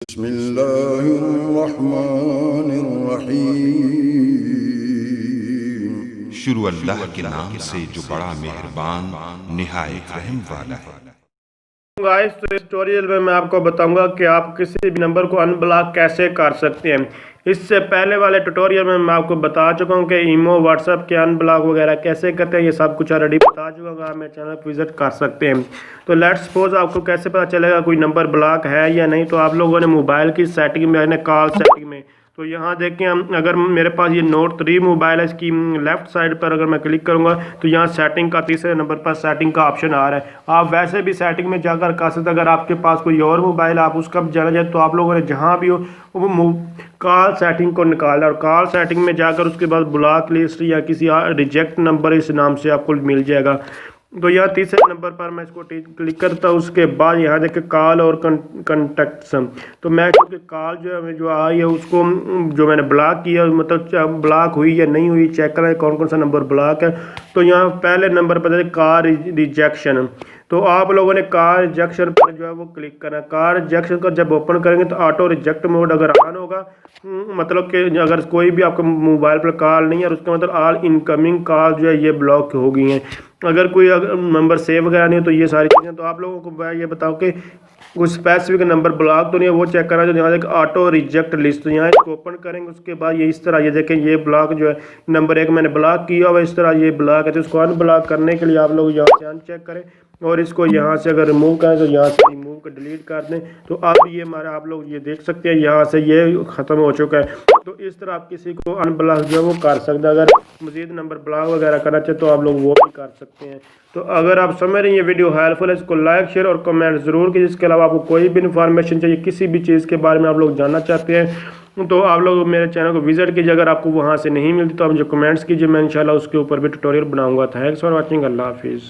बिस्मिल्लाहिर्रहमानिर्रहीम। शुरू अल्लाह के नाम से जो बड़ा मेहरबान निहायत रहम वाला है। गाइस, तो इस ट्यूटोरियल में मैं आपको बताऊंगा कि आप किसी भी नंबर को अनब्लॉक कैसे कर सकते हैं। इससे पहले वाले ट्यूटोरियल में मैं आपको बता चुका हूं कि ईमो व्हाट्सएप के अनब्लॉक वगैरह कैसे करते हैं। ये सब कुछ ऑलरेडी बता चुका हूं, आप मेरे चैनल पर विजिट कर सकते हैं। तो लेट्स सपोज आपको कैसे पता चलेगा कोई नंबर ब्लॉक है या नहीं। तो आप लोगों ने मोबाइल की सेटिंग में, कॉल सेटिंग में, तो यहाँ देखें हम, अगर मेरे पास ये नोट 3 मोबाइल है, इसकी लेफ्ट साइड पर अगर मैं क्लिक करूँगा तो यहाँ सेटिंग का तीसरे नंबर पर सेटिंग का ऑप्शन आ रहा है। आप वैसे भी सेटिंग में जाकर कर सकते। अगर आपके पास कोई और मोबाइल आप उसका भी जाना जाए तो आप लोगों ने जहाँ भी हो वो कॉल सेटिंग को निकालना और कॉल सेटिंग में जाकर उसके बाद ब्लॉक लिस्ट या किसी रिजेक्ट नंबर इस नाम से आपको मिल जाएगा। तो यहाँ तीसरे नंबर पर मैं इसको क्लिक करता हूँ। उसके बाद यहाँ देखिए कॉल और कॉन्टैक्ट्स, तो मैं क्योंकि कॉल जो आई है उसको जो मैंने ब्लॉक किया, मतलब ब्लॉक हुई या नहीं हुई चेक करना है कौन कौन सा नंबर ब्लॉक है। तो यहाँ पहले नंबर पर कार रिजेक्शन, तो आप लोगों ने कार रिजेक्शन पर जो है वो क्लिक करना है। कार रिजेक्शन को जब ओपन करेंगे तो ऑटो रिजेक्ट मोड अगर ऑन होगा, मतलब कि अगर कोई भी आपके मोबाइल पर कॉल नहीं है और उसका मतलब ऑल इनकमिंग कॉल जो है ये ब्लॉक हो गई हैं। अगर कोई नंबर सेव वगैरह नहीं है तो ये सारी चीज़ें, तो आप लोगों को मैं ये बताऊं कि कुछ स्पेसिफिक नंबर ब्लॉक तो नहीं है, वो चेक करना है। तो यहाँ देख ऑटो रिजेक्ट लिस्ट, तो यहाँ इसको ओपन करेंगे। उसके बाद ये इस तरह ये देखें ये ब्लॉक जो है नंबर 1 मैंने ब्लॉक किया हुआ इस तरह ये ब्लॉक है। तो इसको अनब्लॉक करने के लिए आप लोग यहाँ से अनचेक करें और इसको यहाँ से अगर रिमूव करें तो यहाँ से रिमूव कर डिलीट कर दें। तो अब ये हमारा आप लोग ये देख सकते हैं यहाँ से ये ख़त्म हो चुका है। तो इस तरह आप किसी को अनब्लॉक जो है वो कर सकते हैं। अगर मज़ीद नंबर ब्लॉक वगैरह करना चाहे तो आप लोग वो भी कर सकते हैं। तो अगर आप समझ रहे हैं ये वीडियो हेल्पफुल है, इसको लाइक शेयर और कमेंट ज़रूर कीजिए। इसके अलावा आपको कोई भी इन्फॉर्मेशन चाहिए, किसी भी चीज़ के बारे में आप लोग जानना चाहते हैं तो आप लोग मेरे चैनल को विजिट कीजिए। अगर आपको वहाँ से नहीं मिलती तो आप मुझे कमेंट्स कीजिए, मैं इंशाल्लाह उसके ऊपर भी ट्यूटोरियल बनाऊंगा। Thanks for watching. अल्लाह हाफिज़।